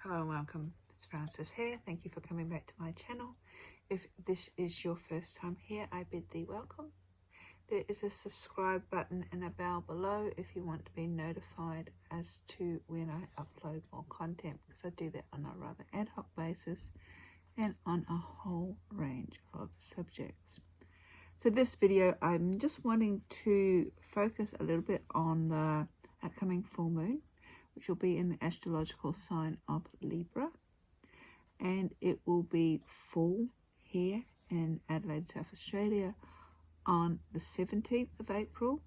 Hello and welcome, it's Frances here. Thank you for coming back to my channel. If this is your first time here, I bid thee welcome. There is a subscribe button and a bell below if you want to be notified as to when I upload more content, because I do that on a rather ad hoc basis and on a whole range of subjects. So this video, I'm just wanting to focus a little bit on the upcoming full moon, which will be in the astrological sign of Libra, and it will be full here in Adelaide, South Australia on the 17th of April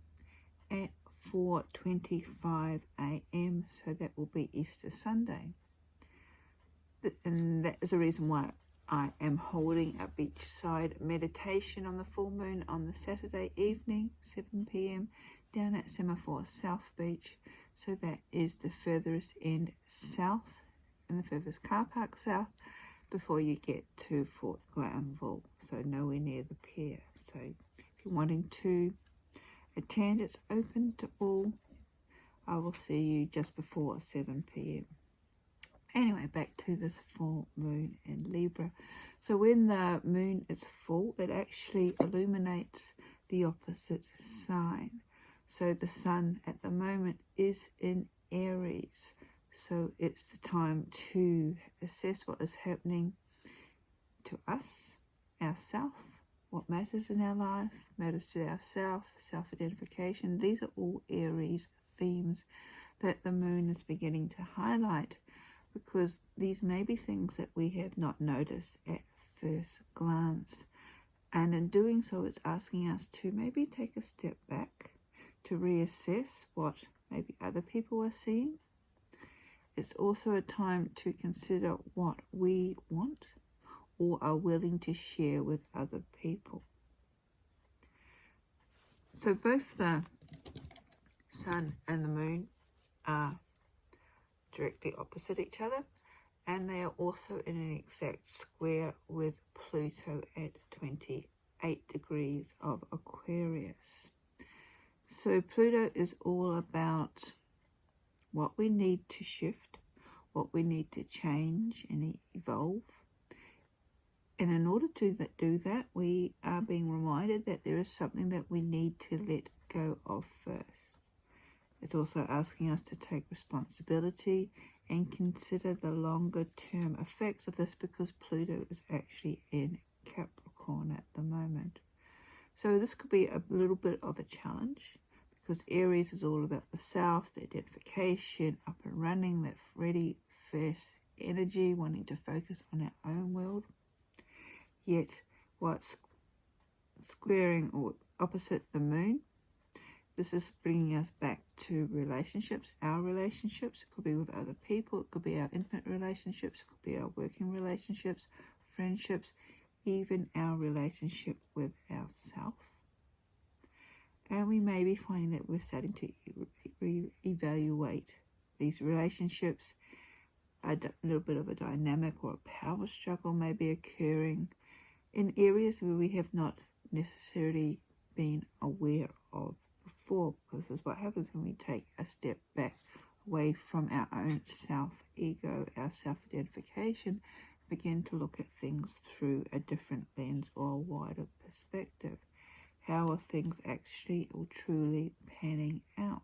at 4:25 AM, so that will be Easter Sunday. And that is the reason why I am holding a beachside meditation on the full moon on the Saturday evening, 7 PM, down at Semaphore South Beach. So that is the furthest end south, and the furthest car park south, before you get to Fort Glanville, so nowhere near the pier. So if you're wanting to attend, it's open to all. I will see you just before 7 PM. Anyway, back to this full moon in Libra. So when the moon is full, it actually illuminates the opposite sign. So the sun at the moment is in Aries. So it's the time to assess what is happening to us, ourself, what matters in our life, matters to ourself, self-identification. These are all Aries themes that the moon is beginning to highlight, because these may be things that we have not noticed at first glance. And in doing so, it's asking us to maybe take a step back, to reassess what maybe other people are seeing. It's also a time to consider what we want or are willing to share with other people. So both the sun and the moon are directly opposite each other, and they are also in an exact square with Pluto at 28 degrees of Aquarius. So Pluto is all about what we need to shift, what we need to change and evolve. And in order to do that, we are being reminded that there is something that we need to let go of first. It's also asking us to take responsibility and consider the longer term effects of this, because Pluto is actually in Capricorn at the moment. So this could be a little bit of a challenge, because Aries is all about the self, the identification, up and running, that ready first energy, wanting to focus on our own world. Yet what's squaring or opposite the moon, this is bringing us back to relationships, our relationships. It could be with other people, it could be our intimate relationships, it could be our working relationships, friendships, even our relationship with ourselves. And we may be finding that we're starting to evaluate these relationships. A little bit of a dynamic or a power struggle may be occurring in areas where we have not necessarily been aware of before, because this is what happens when we take a step back away from our own self-ego, our self-identification, begin to look at things through a different lens or a wider perspective. How are things actually or truly panning out?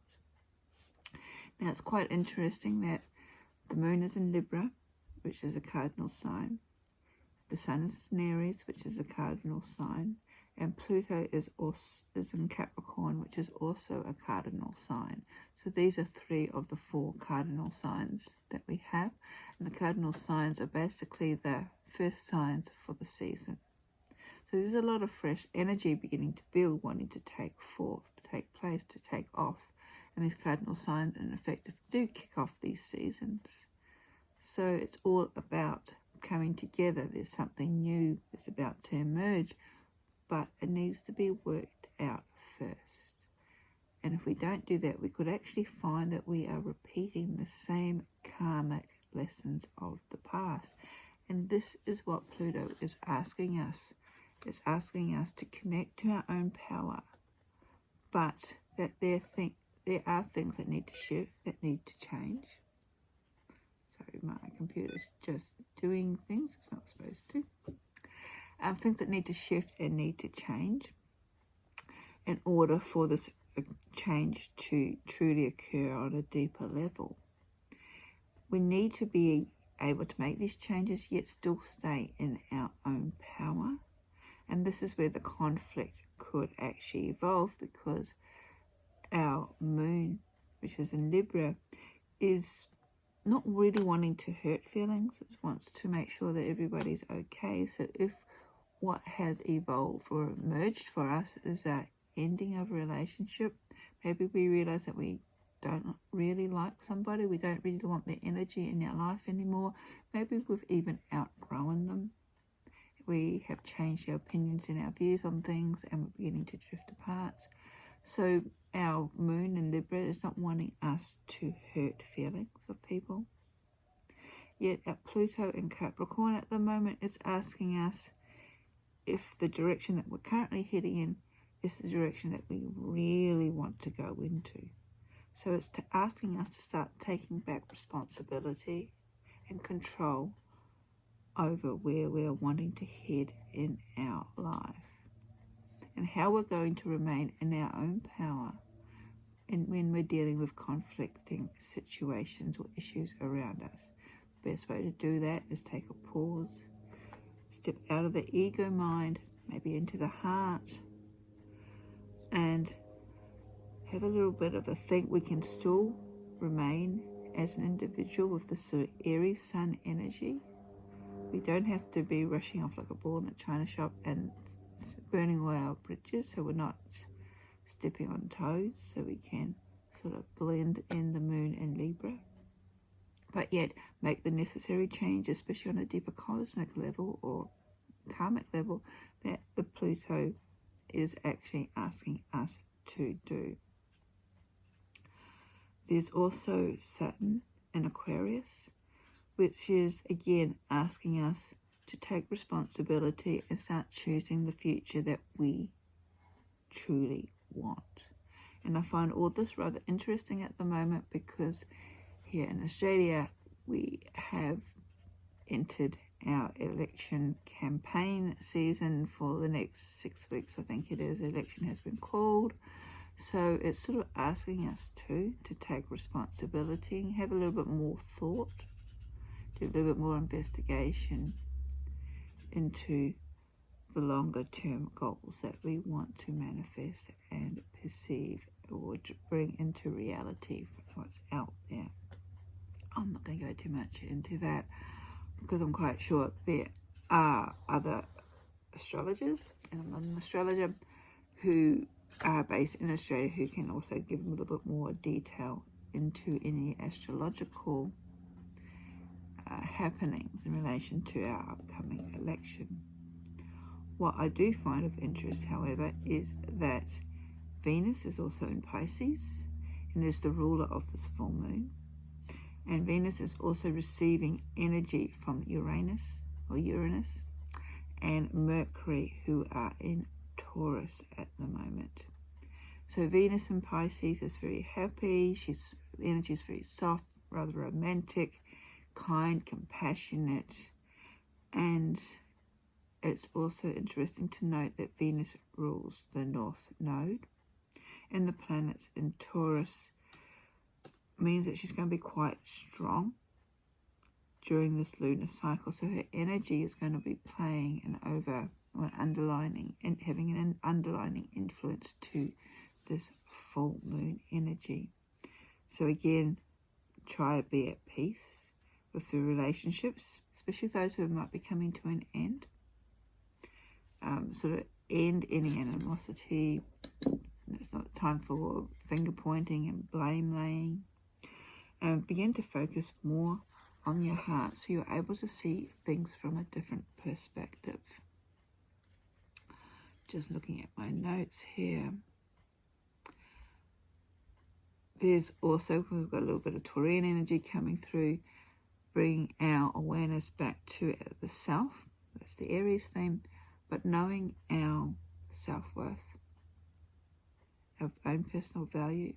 Now, it's quite interesting that the moon is in Libra, which is a cardinal sign. The sun is in Aries, which is a cardinal sign. And Pluto is in Capricorn, which is also a cardinal sign. So these are 3 of the 4 cardinal signs that we have. And the cardinal signs are basically the first signs for the season. So there's a lot of fresh energy beginning to build, wanting to take place, to take off. And these cardinal signs, in effect, do kick off these seasons. So it's all about coming together. There's something new that's about to emerge, but it needs to be worked out first. And if we don't do that, we could actually find that we are repeating the same karmic lessons of the past. And this is what Pluto is asking us. It's asking us to connect to our own power, but that there are things that need to shift, that need to change. So my computer's just doing things it's not supposed to. Things that need to shift and need to change in order for this change to truly occur on a deeper level. We need to be able to make these changes yet still stay in our own power. And this is where the conflict could actually evolve, because our moon, which is in Libra, is not really wanting to hurt feelings. It wants to make sure that everybody's okay. So if what has evolved or emerged for us is that ending of a relationship, maybe we realize that we don't really like somebody, we don't really want their energy in our life anymore, maybe we've even outgrown them, we have changed our opinions and our views on things, and we're beginning to drift apart. So our moon in Libra is not wanting us to hurt feelings of people. Yet our Pluto in Capricorn at the moment is asking us if the direction that we're currently heading in is the direction that we really want to go into. So it's asking us to start taking back responsibility and control over where we're wanting to head in our life, and how we're going to remain in our own power and when we're dealing with conflicting situations or issues around us. The best way to do that is take a pause, step out of the ego mind, maybe into the heart, and have a little bit of a think. We can still remain as an individual with the Aries Sun energy. We don't have to be rushing off like a ball in a china shop and burning all our bridges, so we're not stepping on toes, so we can sort of blend in the moon in Libra, but yet make the necessary change, especially on a deeper cosmic level or karmic level, that the Pluto is actually asking us to do. There's also Saturn in Aquarius, which is again asking us to take responsibility and start choosing the future that we truly want. And I find all this rather interesting at the moment, because here in Australia we have entered our election campaign season for the next 6 weeks, I think it is. The election has been called. So it's sort of asking us to take responsibility and have a little bit more thought, do a little bit more investigation into the longer term goals that we want to manifest and perceive or bring into reality for what's out there. I'm not going to go too much into that, because I'm quite sure there are other astrologers, and I'm not an astrologer, who are based in Australia, who can also give a little bit more detail into any astrological happenings in relation to our upcoming election. What I do find of interest, however, is that Venus is also in Pisces and is the ruler of this full moon. And Venus is also receiving energy from Uranus and Mercury, who are in Taurus at the moment. So Venus in Pisces is very happy. The energy is very soft, rather romantic, kind, compassionate, and it's also interesting to note that Venus rules the North Node, and the planets in Taurus means that she's going to be quite strong during this lunar cycle. So her energy is going to be playing underlining and having an underlining influence to this full moon energy. So again, try to be at peace with the relationships, especially those who might be coming to an end. Sort of end any animosity. It's not time for finger pointing and blame laying. And begin to focus more on your heart, so you're able to see things from a different perspective. Just looking at my notes here. We've got a little bit of Taurian energy coming through, bringing our awareness back to the self. That's the Aries theme, but knowing our self-worth, our own personal value,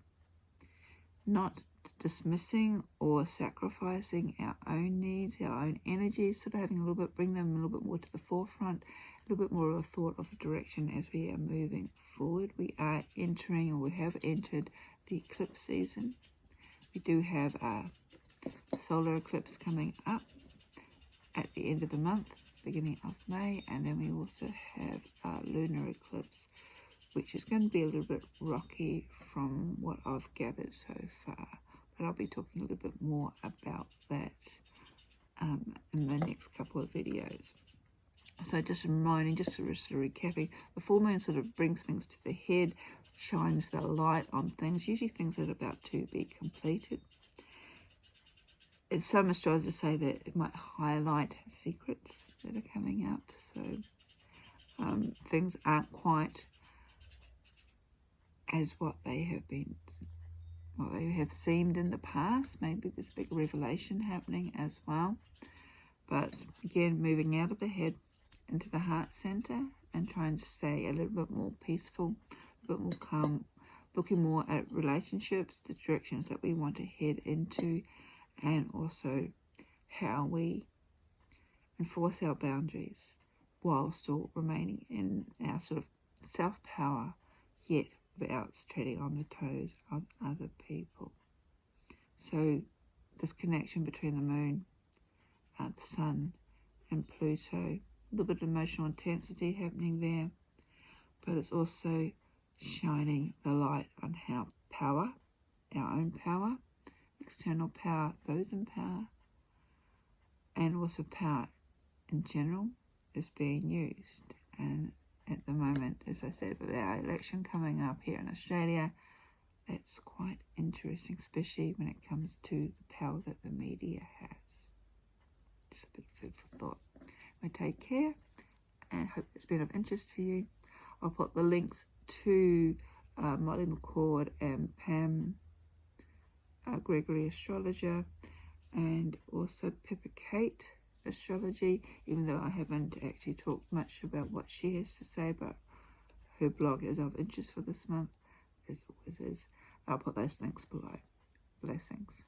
not dismissing or sacrificing our own needs, our own energies, sort of having a little bit, bring them a little bit more to the forefront, a little bit more of a thought of a direction as we are moving forward. We are entering, or we have entered, the eclipse season. We do have a solar eclipse coming up at the end of the month, beginning of May, and then we also have a lunar eclipse, which is going to be a little bit rocky from what I've gathered so far. But I'll be talking a little bit more about that in the next couple of videos. So just reminding, just sort of recapping, the full moon sort of brings things to the head, shines the light on things, usually things that are about to be completed. And some astrologers say that it might highlight secrets that are coming up. So things aren't quite as what they have been, what they have seemed in the past. Maybe there's a big revelation happening as well. But again, moving out of the head into the heart center and trying to stay a little bit more peaceful, a bit more calm, looking more at relationships, the directions that we want to head into, and also how we enforce our boundaries while still remaining in our sort of self-power, yet without treading on the toes of other people. So this connection between the moon, the sun and Pluto, a little bit of emotional intensity happening there, but it's also shining the light on how power, our own power, external power, those in power, and also power in general is being used. And at the moment, as I said, with our election coming up here in Australia, that's quite interesting, especially when it comes to the power that the media has. Just a bit of food for thought. I take care and hope it's been of interest to you. I'll put the links to Molly McCord and Pam Gregory Astrologer, and also Pippa Kate Astrology, even though I haven't actually talked much about what she has to say, but her blog is of interest for this month, as always is. I'll put those links below. Blessings.